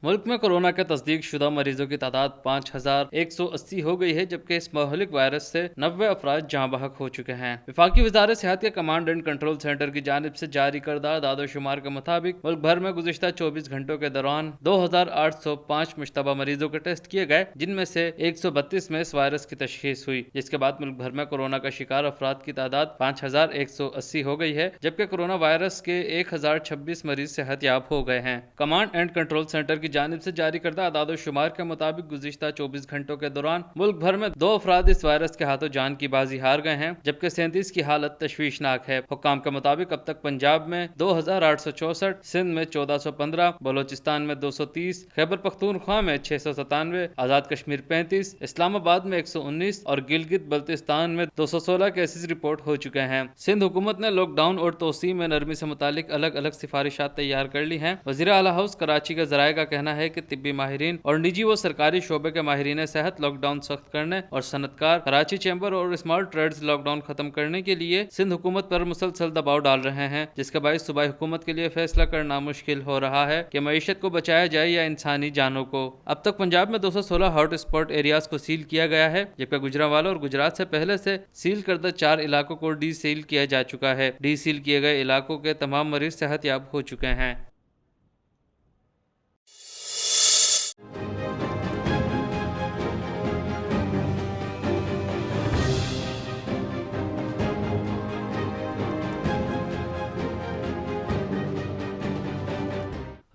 मुल्क में कोरोना के तस्दीक शुदा मरीजों की तादाद 5180 हो गई है, जबकि इस महलिक वायरस से 90 अफराद जहाँ बहक हो चुके हैं। वफाकी वजारत सेहत के कमांड एंड कंट्रोल सेंटर की जानिब से जारी करदा दादोशुमार के मुताबिक मुल्क भर में गुज़िश्ता 24 घंटों के दौरान 2805 मुश्तबा मरीजों के टेस्ट किए गए, जिनमें से 132 में इस वायरस की तशखीस हुई, जिसके बाद मुल्क भर में कोरोना का शिकार अफराद की तादाद 5180 हो गई है, जबकि कोरोना वायरस के 1026 मरीज सेहतयाब हो गए हैं। कमांड एंड कंट्रोल सेंटर की जानिब से जारी करदा आदाद शुमार के मुताबिक गुज़िश्ता 24 घंटों के दौरान मुल्क भर में 2 अफराद इस वायरस के हाथों जान की बाजी हार गए हैं, जबकि 37 की हालत तशवीशनाक है। हुक्काम के मुताबिक अब तक पंजाब में 2864, सिंध में 1415, बलोचिस्तान में 230, खैबर पख्तूनख्वा में 697, आज़ाद कश्मीर 35, इस्लामाबाद में 119 और गिलगित बल्तिस्तान में 216 केसेस रिपोर्ट हो चुके हैं। सिंध हुकूमत ने लॉकडाउन और तोसी में नरमी से मुतालिक अलग अलग सिफारिशात तैयार कर ली हैं। वज़ीर आला हाउस कराची के ज़राए का कहना है कि तिब्बी माहिरीन और निजी व सरकारी शोबे के माहिरीन सेहत लॉकडाउन सख्त करने और सनतकार, कराची चैम्बर और स्मॉल ट्रेड्स लॉकडाउन खत्म करने के लिए सिंध हुकूमत पर मुसलसल दबाव डाल रहे हैं, जिसके बायस सूबाई हुकूमत के लिए फैसला करना मुश्किल हो रहा है कि मईशत को बचाया जाए या इंसानी जानों को। अब तक पंजाब में 216 हॉट स्पॉट एरियाज को सील किया गया है, जबकि गुजरांवाला और गुजरात से पहले से सील करदा 4 इलाकों को डी सील किया जा चुका है। डी सील किए गए इलाकों के तमाम मरीज सेहतयाब हो चुके हैं।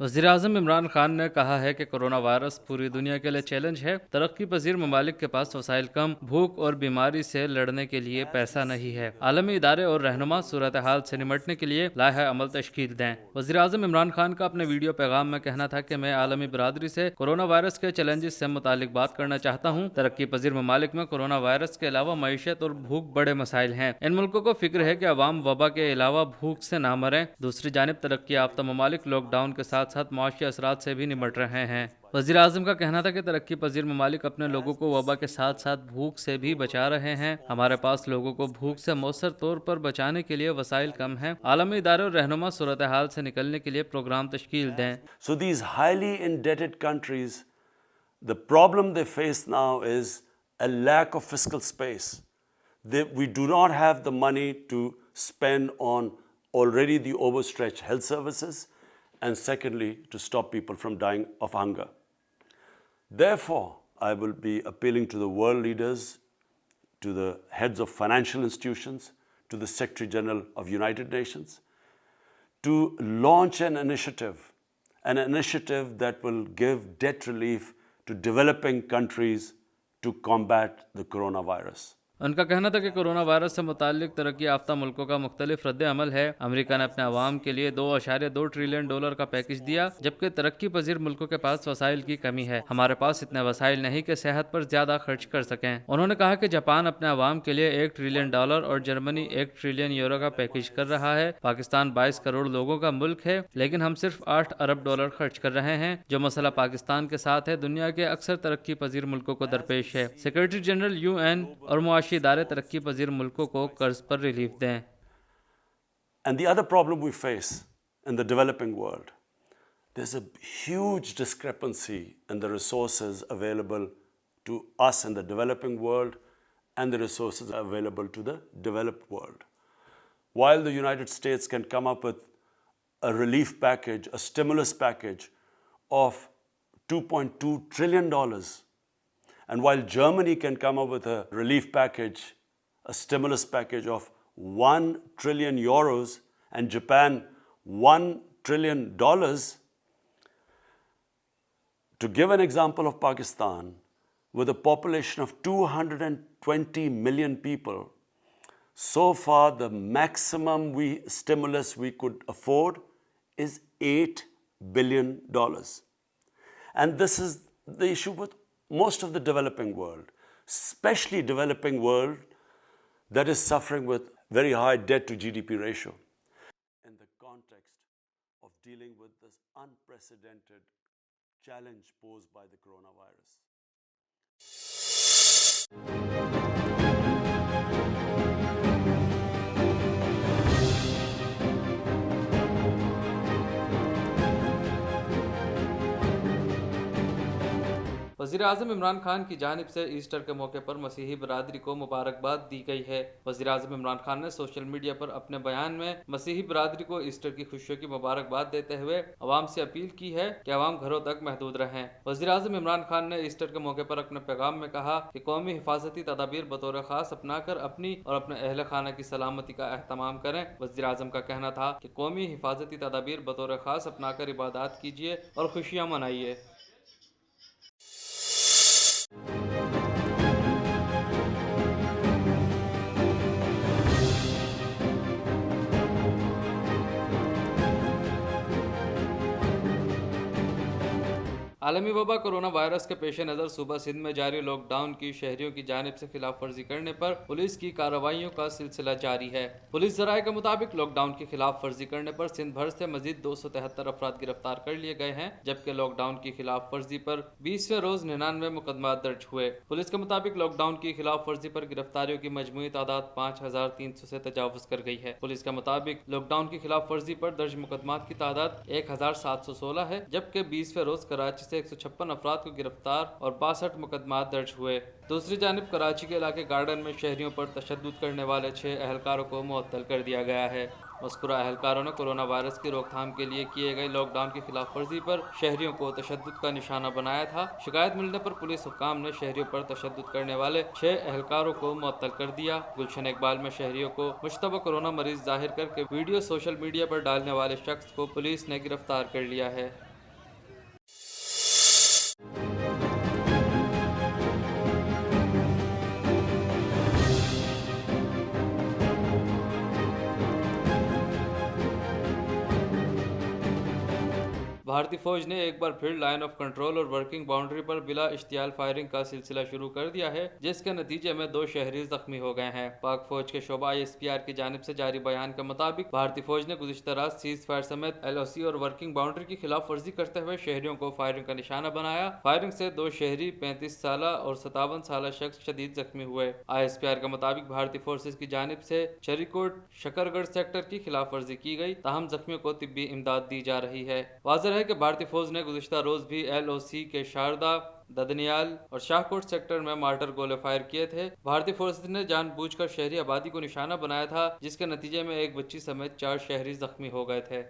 वज़ीर-ए-आज़म इमरान खान ने कहा है कि कोरोना वायरस पूरी दुनिया के लिए चैलेंज है। तरक्की पजीर ममालिक के पास वसाइल कम, भूख और बीमारी से लड़ने के लिए पैसा नहीं है। आलमी इदारे और रहनुमा सूरत हाल से निमटने के लिए लाहे अमल तश्कील दें। वज़ीर-ए-आज़म इमरान खान का अपने वीडियो पैगाम में कहना था कि मैं आलमी बरादरी से कोरोना वायरस के चैलेंजेस से मुतालिक बात करना चाहता हूँ। तरक्की पजीर ममालिक में कोरोना वायरस के अलावा मईशत और भूख बड़े मसाइल हैं। इन मुल्कों को फिक्र है कि अवाम वबा के अलावा भूख से ना मरें। दूसरी जानिब तरक्की याफ्ता ममालिक लॉकडाउन के साथ साथ मुआशी असरात से भी निमट रहे हैं। वज़ीर आज़म का कहना था कि तरक्की पजीर ममालिक अपने लोगों को वबा के साथ साथ भूख से भी बचा रहे हैं। हमारे पास लोगों को भूख से मौसर तौर पर बचाने के लिए वसाइल कम हैं। आलमी इदारे और रहनुमा सूरत हाल से निकलने के लिए प्रोग्राम तश्कील दें। So these highly indebted countries, the problem they face now is a lack of fiscal space. We do not have the money to spend on already the overstretched health services, and secondly, to stop people from dying of hunger. Therefore, I will be appealing to the world leaders, to the heads of financial institutions, to the Secretary General of United Nations, to launch an initiative that will give debt relief to developing countries to combat the coronavirus. उनका कहना था कि corona virus से मुतालिक तरक्की याफ्ता मुल्कों का मुख्तलिफ रद्द अमल है। अमेरिका ने अपने अवाम के लिए $2.2 ट्रिलियन का पैकेज दिया, जबकि तरक्की पजीर मुल्कों के पास वसाइल की कमी है। हमारे पास इतने वसाइल नहीं कि सेहत पर ज्यादा खर्च कर सकें। उन्होंने कहा कि जापान अपने अवाम के लिए $1 ट्रिलियन और जर्मनी $1 ट्रिलियन का पैकेज कर रहा है। पाकिस्तान 22 करोड़ लोगों का मुल्क है, लेकिन हम सिर्फ $8 अरब खर्च कर रहे हैं। जो मसला पाकिस्तान के साथ है, दुनिया के अक्सर तरक्की पजीर मुल्कों को दरपेश है। सेक्रेटरी जनरल UN और मुआशी इदारे तरक्की पजीर मुल्कों को कर्ज पर रिलीफ दें। And the other problem we face in the developing world, there's a huge discrepancy in the resources available to us in the developing world and the resources available to the developed world. While the United States can come up with a relief package, a stimulus package of $2.2 trillion, and while Germany can come up with a relief package, a stimulus package of €1 trillion, and Japan $1 trillion, to give an example of Pakistan, with a population of 220 million people, so far the maximum stimulus we could afford is $8 billion. And this is the issue with most of the developing world, especially developing world that is suffering with very high debt to GDP ratio. In the context of dealing with this unprecedented challenge posed by the coronavirus. वज़ीर आज़म इमरान खान की जानिब से Easter के मौके पर मसीही बरादरी को मुबारकबाद दी गई है। वज़ीर आज़म इमरान खान ने सोशल मीडिया पर अपने बयान में मसीही बरादरी को ईस्टर की खुशियों की मुबारकबाद देते हुए अवाम से अपील की है कि अवाम घरों तक महदूद रहें। वज़ीर आज़म इमरान खान ने ईस्टर के मौके पर अपने पैगाम में कहा कि कौमी हिफाजती तदाबीर बतौर ख़ास अपनाकर अपनी और अपने अहल खाना की सलामती का एहतमाम करें। वज़ीर आज़म का कहना था कि कौमी हिफाजती तदाबीर बतौर ख़ास अपनाकर इबादत कीजिए और खुशियाँ मनाइए। आलमी वबा कोरोना वायरस के पेश नज़र सूबा सिंध में जारी लॉकडाउन की शहरियों की जानिब से खिलाफ वर्जी करने पर पुलिस की कार्रवाइयों का सिलसिला जारी है। पुलिस ज़राए के मुताबिक लॉकडाउन की खिलाफ वर्जी करने पर सिंध भर से मजीद 273 अफराद गिरफ्तार कर लिए गए हैं, जबकि लॉकडाउन की खिलाफ वर्जी पर 20वें रोज 99 मुकदमा दर्ज हुए। पुलिस के मुताबिक लॉकडाउन की खिलाफ वर्जी पर गिरफ्तारियों की मजमूई तादाद 5300 से तजावुज कर गई है। पुलिस के मुताबिक लॉकडाउन की खिलाफ वर्जी पर दर्ज मुकदमात की तादाद 1716 है, जबकि 20वें रोज कराची से 156 अफराद को गिरफ्तार और 62 मुकदमात दर्ज हुए। दूसरी जानिब कराची के इलाके गार्डन में शहरियों पर तशद्दुद करने वाले 6 अहलकारों को मुअत्तल कर दिया गया है। मज़कूरा अहलकारों ने कोरोना वायरस की रोकथाम के लिए किए गए लॉकडाउन की खिलाफ वर्जी पर शहरियों को तशद्दुद का निशाना बनाया था। शिकायत मिलने पर पुलिस हुक्काम ने शहरियों पर तशद्दुद करने वाले 6 अहलकारों को मुअत्तल कर दिया। गुलशन इकबाल में शहरियों को मुश्तबा कोरोना मरीज जाहिर करके वीडियो सोशल मीडिया पर डालने वाले शख्स को पुलिस ने गिरफ्तार कर लिया है। भारतीय फौज ने एक बार फिर लाइन ऑफ कंट्रोल और वर्किंग बाउंड्री पर बिला इश्तियाल फायरिंग का सिलसिला शुरू कर दिया है, जिसके नतीजे में 2 शहरी जख्मी हो गए हैं। पाक फौज के शोबा ISPR की जानिब से जारी बयान के मुताबिक भारतीय फौज ने गुज़िश्ता रात सीज फायर समेत LOC और वर्किंग बाउंड्री की खिलाफ वर्जी करते हुए शहरियों को फायरिंग का निशाना बनाया। फायरिंग से 2 शहरी 35 साल और 57 साल शख्स शदीद जख्मी हुए। ISPR के मुताबिक भारतीय फोर्सेज की जानिब से चरीकोट शकरगढ़ सेक्टर की खिलाफ वर्जी की गई, ताहम जख्मियों को तिब्बी इमदाद दी जा रही है। वाज़ेह है कि भारतीय फौज ने गुज़िश्ता रोज भी LOC के शारदा, ददनियाल और शाहकोट सेक्टर में मार्टर गोले फायर किए थे। भारतीय फोर्सेज ने जानबूझकर शहरी आबादी को निशाना बनाया था, जिसके नतीजे में एक बच्ची समेत 4 शहरी जख्मी हो गए थे।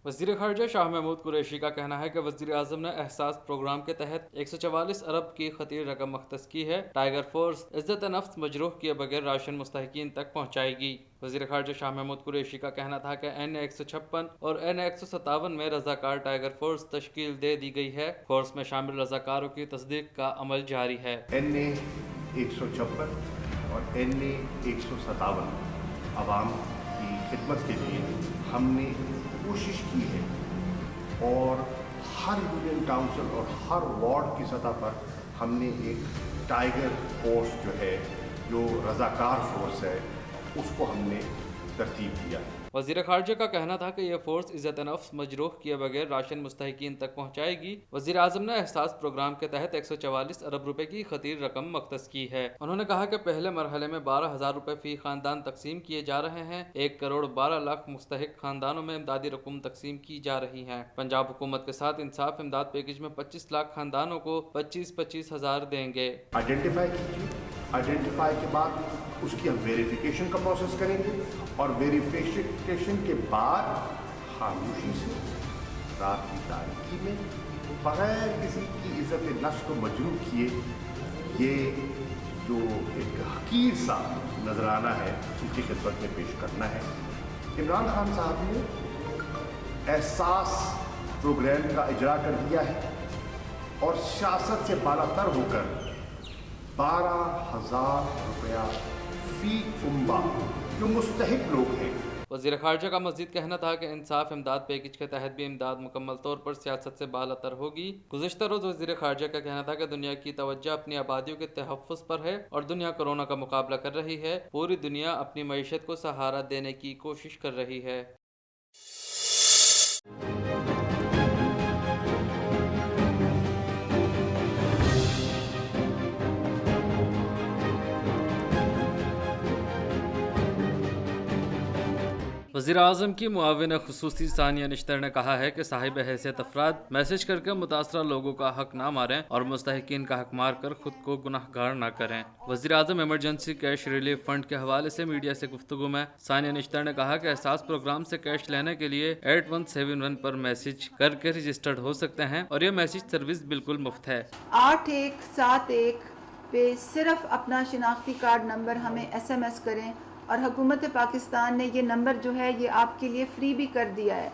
वज़ीर ख़ारजा शाह महमूद कुरैशी का कहना है कि वज़ीर आज़म ने एहसास प्रोग्राम के तहत 144 अरब की खतीर रकम मख्तस की है। टाइगर फोर्स इज़्ज़त नफ्स मजरूह किए बगैर राशन मुस्तहिकीन तक पहुँचाएगी। वज़ीर ख़ारजा शाह महमूद कुरैशी का कहना था कि NA-156 और NA-157 में रज़ाकार टाइगर फोर्स तश्कील दे दी गई है। फोर्स में शामिल रज़ाकारों की तस्दीक का अमल जारी है। NA-156 और NA-157 आवाम की खिदमत के लिए हमने कोशिश की है और हर यूनियन काउंसिल और हर वार्ड की सतह पर हमने एक टाइगर फोर्स जो है, जो रज़ाकार फोर्स है, उसको हमने तरतीब दिया। वज़ीर ख़ारजा का कहना था कि यह फोर्स इज़्ज़त नफ्स मजरूह किए बगैर राशन मुस्तहिकीन तक पहुँचाएगी। वज़ीर आज़म ने एहसास प्रोग्राम के तहत 144 अरब रुपए की खतीर रकम मख्तस की है। उन्होंने कहा कि पहले मरहले में 12,000 रुपए फी खानदान तकसीम किए जा रहे हैं। 1 करोड़ 12 लाख मुस्तहिक खानदानों में इमदादी रकम तकसीम की जा रही है। पंजाब हुकूमत के साथ इंसाफ इमदाद पैकेज में 25 लाख खानदानों को 25-25 हज़ार देंगे। आइडेंटिफाई के बाद उसकी हम वेरिफिकेशन का प्रोसेस करेंगे और वेरिफिकेशन के बाद खामोशी से रात की तारीकी में बगैर किसी की इज़्ज़त नफ्स को मजरूह किए ये जो एक हकीर सा नजराना है उनकी खिदमत में पेश करना है। इमरान खान साहब ने एहसास प्रोग्राम का इजरा कर दिया है और सियासत से बालातर होकर 12,000 रुपया फी उम्बा जो मुस्तहिक लोग हैं। वज़ीर ख़ारजा का मज़ीद कहना था कि इंसाफ इमदाद पैकेज के तहत भी इमदाद मुकम्मल तौर पर सियासत से बालातर होगी। गुज़िश्ता रोज़ वज़ीर ख़ारजा का कहना था कि दुनिया की तवज्जो अपनी आबादियों के तहफ़्फ़ुज़ पर है और दुनिया कोरोना का मुकाबला कर रही है। पूरी दुनिया अपनी मईशत को सहारा देने की कोशिश कर रही है। वज़ीर आज़म की मुआविन खुसूसी सानिया निश्तर ने कहा है कि साहिब हैसियत अफराद मैसेज करके मुतासरा लोगों का हक ना मारें और मुस्तहिकीन का हक मार कर खुद को गुनाहगार ना करें। वज़ीर आज़म इमरजेंसी कैश रिलीफ फंड के हवाले से मीडिया से गुफ्तगू में सानिया निश्तर ने कहा कि एहसास प्रोग्राम से कैश लेने के लिए 8171 पर मैसेज करके रजिस्टर्ड हो सकते हैं और यह मैसेज सर्विस बिल्कुल मुफ्त है। 8171 पे सिर्फ अपना शिनाख्ती कार्ड नंबर हमें SMS करें और हुकूमत पाकिस्तान ने ये नंबर जो है ये आपके लिए फ्री भी कर दिया है,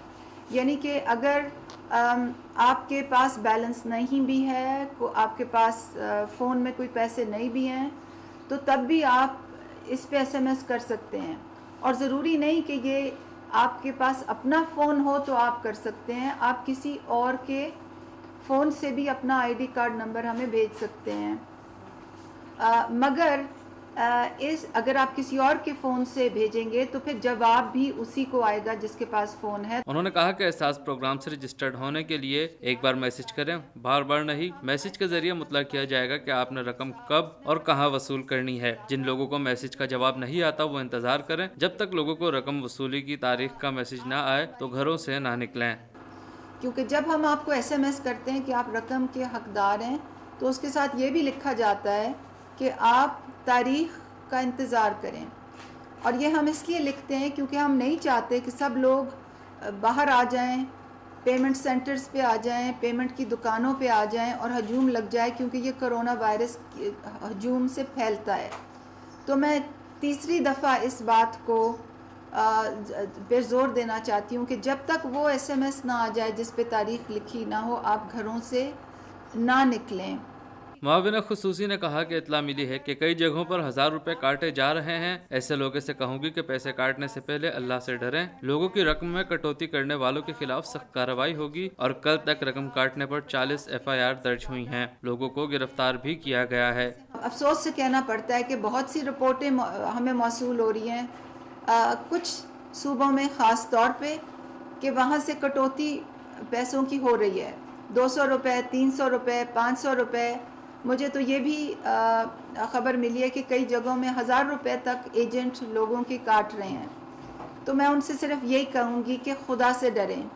यानी कि अगर आपके पास बैलेंस नहीं भी है, आपके पास फ़ोन में कोई पैसे नहीं भी हैं, तो तब भी आप इस पे SMS कर सकते हैं। और ज़रूरी नहीं कि ये आपके पास अपना फ़ोन हो तो आप कर सकते हैं, आप किसी और के फ़ोन से भी अपना ID कार्ड नंबर हमें भेज सकते हैं। मगर अगर आप किसी और के फ़ोन से भेजेंगे तो फिर जवाब भी उसी को आएगा जिसके पास फ़ोन है। उन्होंने कहा कि एहसास प्रोग्राम से रजिस्टर्ड होने के लिए एक बार मैसेज करें, बार बार नहीं। मैसेज के जरिए मुतला किया जाएगा कि आपने रकम कब और कहां वसूल करनी है। जिन लोगों को मैसेज का जवाब नहीं आता वो इंतज़ार करें। जब तक लोगों को रकम वसूली की तारीख का मैसेज ना आए तो घरों से ना निकलें, क्योंकि जब हम आपको SMS करते हैं कि आप रकम के हकदार हैं तो उसके साथ ये भी लिखा जाता है कि आप तारीख़ का इंतज़ार करें। और ये हम इसलिए लिखते हैं क्योंकि हम नहीं चाहते कि सब लोग बाहर आ जाएं, पेमेंट सेंटर्स पे आ जाएं, पेमेंट की दुकानों पे आ जाएं और हजूम लग जाए, क्योंकि ये कोरोना वायरस हजूम से फैलता है। तो मैं तीसरी दफ़ा इस बात को पे ज़ोर देना चाहती हूँ कि जब तक वो SMS ना आ जाए जिस पे तारीख़ लिखी ना हो, आप घरों से ना निकलें। मुआविन खुसूसी ने कहा कि इतला मिली है कि कई जगहों पर 1000 रुपए काटे जा रहे हैं। ऐसे लोगों से कहूंगी कि पैसे काटने से पहले अल्लाह से डरें। लोगों की रकम में कटौती करने वालों के खिलाफ सख्त कार्रवाई होगी और कल तक रकम काटने पर 40 FIR दर्ज हुई हैं। लोगों को गिरफ्तार भी किया गया है। अफसोस से कहना पड़ता है कि बहुत सी रिपोर्टें हमें मौसूल हो रही हैं कुछ सूबों में ख़ास तौर पे कि वहाँ से कटौती पैसों की हो रही है, 200 रुपये, 300 रुपये, 500 रुपये। मुझे तो ये भी ख़बर मिली है कि कई जगहों में 1000 रुपये तक एजेंट लोगों की काट रहे हैं। तो मैं उनसे सिर्फ यही कहूँगी कि खुदा से डरें।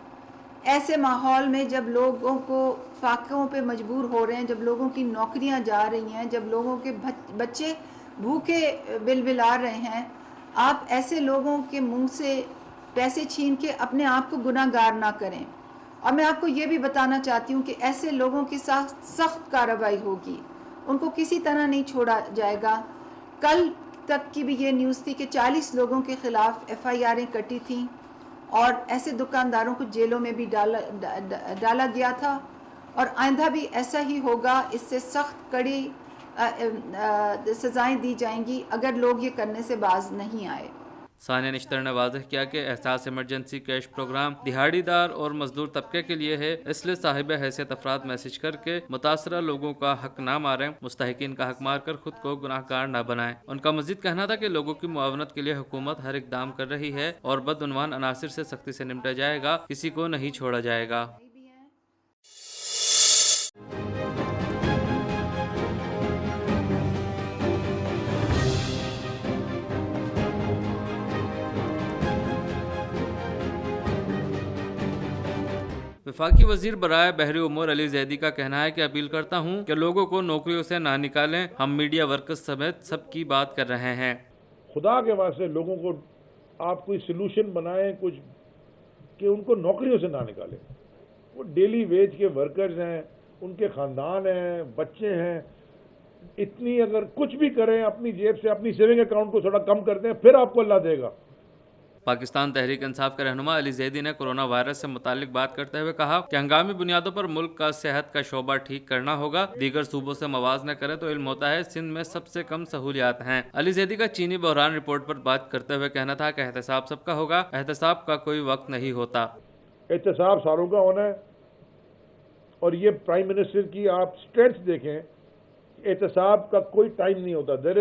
ऐसे माहौल में जब लोगों को फाकों पे मजबूर हो रहे हैं, जब लोगों की नौकरियां जा रही हैं, जब लोगों के बच्चे भूखे बिलबिला रहे हैं, आप ऐसे लोगों के मुंह से पैसे छीन के अपने आप को गुनाहगार ना करें। और मैं आपको ये भी बताना चाहती हूँ कि ऐसे लोगों के साथ सख्त कार्रवाई होगी, उनको किसी तरह नहीं छोड़ा जाएगा। कल तक की भी ये न्यूज़ थी कि 40 लोगों के ख़िलाफ़ FIRें कटी थीं और ऐसे दुकानदारों को जेलों में भी डाला गया था और आइंदा भी ऐसा ही होगा। इससे सख्त कड़ी सज़ाएं दी जाएंगी अगर लोग ये करने से बाज नहीं आए। सानिया निश्तर ने वाज़ह किया कि एहसास इमरजेंसी कैश प्रोग्राम दिहाड़ीदार और मजदूर तबके के लिए है, इसलिए साहिब हैसियत अफराद मैसेज करके मुतासरा लोगों का हक ना मारें, मुस्तहिकीन का हक मार कर खुद को गुनाहगार ना बनाएं। उनका मजीद कहना था कि लोगों की मुआवनत के लिए हुकूमत हर इकदाम कर रही है और बदउनवान अनासिर से सख्ती से निपटा जाएगा, किसी को नहीं छोड़ा जाएगा। वफाकी वजीर बराए बहरी उमूर अली जैदी का कहना है कि अपील करता हूँ कि लोगों को नौकरियों से ना निकालें, हम मीडिया वर्कर्स समेत सबकी बात कर रहे हैं। खुदा के वास्ते लोगों को आप कोई सलूशन बनाएं कुछ कि उनको नौकरियों से ना निकालें। वो डेली वेज के वर्कर्स हैं, उनके ख़ानदान हैं, बच्चे हैं। इतनी अगर कुछ भी करें अपनी जेब से, अपनी सेविंग अकाउंट को थोड़ा कम कर दें, फिर आपको अल्लाह देगा। पाकिस्तान तहरीक इंसाफ के रहनुमा अली जैदी ने कोरोना वायरस से मुतालिक बात करते हुए कहा कि हंगामी बुनियादों पर मुल्क का सेहत का शोबा ठीक करना होगा। दीगर सूबों से मवाज़ना करें तो इल्म होता है सिंध में सबसे कम सहूलियात हैं। अली जैदी का चीनी बहरान रिपोर्ट पर बात करते हुए कहना था कि एहतसाब सबका होगा, एहतसाब का कोई वक्त नहीं होता। एहतसाब सारों का होना है और ये प्राइम मिनिस्टर की आप स्ट्रेंथ देखें, एहतसाब का कोई टाइम नहीं होता। there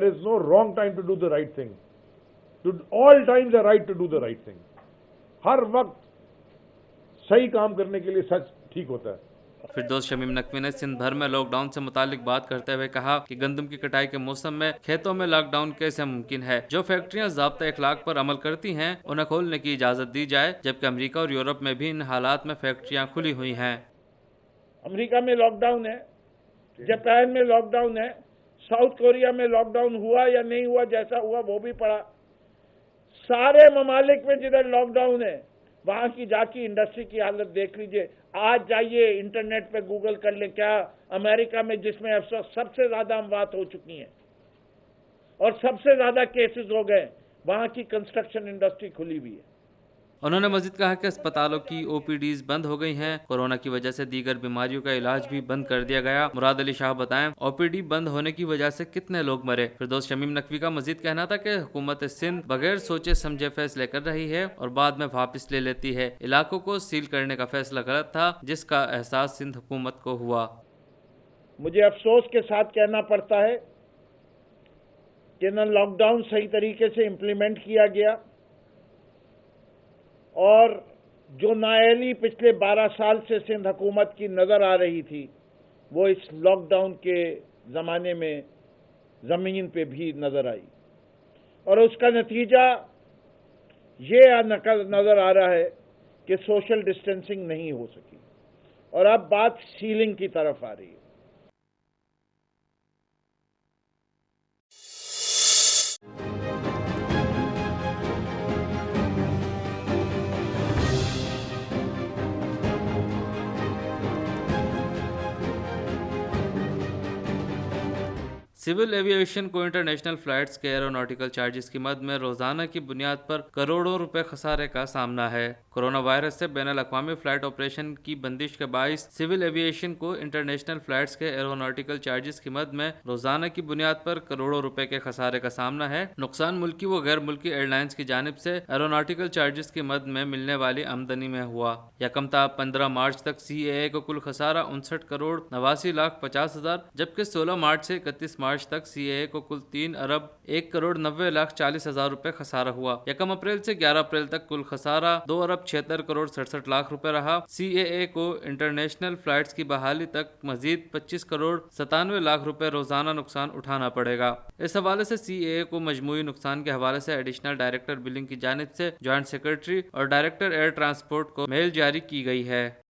is no wrong time to do the right thing. All times are right to do the right thing. हर वक्त सही काम करने के लिए सच ठीक होता है। फिरदौस शमीम नकवी ने सिंध भर में लॉकडाउन से मुतालिक बात करते हुए कहा कि गंदम की कटाई के मौसम में खेतों में लॉकडाउन कैसे मुमकिन है। जो फैक्ट्रियां ज़ाब्ता इखलाक पर अमल करती हैं उन्हें खोलने की इजाज़त दी जाए, जबकि अमेरिका और यूरोप में भी इन हालात में फैक्ट्रियां खुली हुई हैं। अमेरिका में लॉकडाउन है, जापान में लॉकडाउन है, साउथ कोरिया में लॉकडाउन हुआ या नहीं हुआ, जैसा हुआ वो भी पड़ा। सारे ममालिक में जिधर लॉकडाउन है वहां की जाके इंडस्ट्री की हालत देख लीजिए। आज जाइए इंटरनेट पे गूगल कर ले, क्या अमेरिका में जिसमें अब सबसे ज्यादा अमवात हो चुकी हैं और सबसे ज्यादा केसेस हो गए, वहां की कंस्ट्रक्शन इंडस्ट्री खुली हुई है। उन्होंने मजीद कहा कि अस्पतालों की OPDs बंद हो गई हैं। कोरोना की वजह से दीगर बीमारियों का इलाज भी बंद कर दिया गया। मुराद अली शाह बताएं, OPD बंद होने की वजह से कितने लोग मरे। फिरदौस शमीम नकवी का मजीद कहना था कि हुकूमत सिंध बगैर सोचे समझे फैसले कर रही है और बाद में वापस ले लेती है। इलाकों को सील करने का फैसला गलत था, जिसका एहसास सिंध हुकूमत को हुआ। मुझे अफसोस के साथ कहना पड़ता है कि न लॉकडाउन सही तरीके से इम्प्लीमेंट किया गया और जो नाअहली पिछले 12 साल से सिंध हुकूमत की नज़र आ रही थी वो इस लॉकडाउन के ज़माने में ज़मीन पे भी नज़र आई और उसका नतीजा ये नज़र आ रहा है कि सोशल डिस्टेंसिंग नहीं हो सकी और अब बात सीलिंग की तरफ आ रही है। सिविल एविएशन को इंटरनेशनल फ्लाइट्स के एरोनॉटिकल चार्जेस की मद में रोजाना की बुनियाद पर करोड़ों रुपए खसारे का सामना है। कोरोना वायरस से बैनुल-अक़वामी फ्लाइट ऑपरेशन की बंदिश के बाइस सिविल एविएशन को इंटरनेशनल फ्लाइट्स के एरोनॉटिकल चार्जेस की मद में रोजाना की बुनियाद पर करोड़ों रुपए के खसारे का सामना है। नुकसान मुल्की व गैर मुल्की एयरलाइंस की जानिब से एरोनॉटिकल चार्जेस की मद में मिलने वाली आमदनी में हुआ। यकमता 15 मार्च तक CAA को कुल खसारा 59,89,50,000 जबकि 16 मार्च से 31 मार्च तक CAA को कुल 3,01,90,40,000 रुपए खसारा हुआ। यकम अप्रैल से 11 अप्रैल तक कुल खसारा 2,76,67,00,000 रुपए रहा। CAA को इंटरनेशनल फ्लाइट्स की बहाली तक मजीद 25,97,00,000 रुपए रोजाना नुकसान उठाना पड़ेगा। इस हवाले से CAA को मजमूई नुकसान के हवाले से एडिशनल डायरेक्टर बिलिंग की जानिब से जॉइंट सेक्रेटरी और डायरेक्टर एयर ट्रांसपोर्ट को मेल जारी की गई है।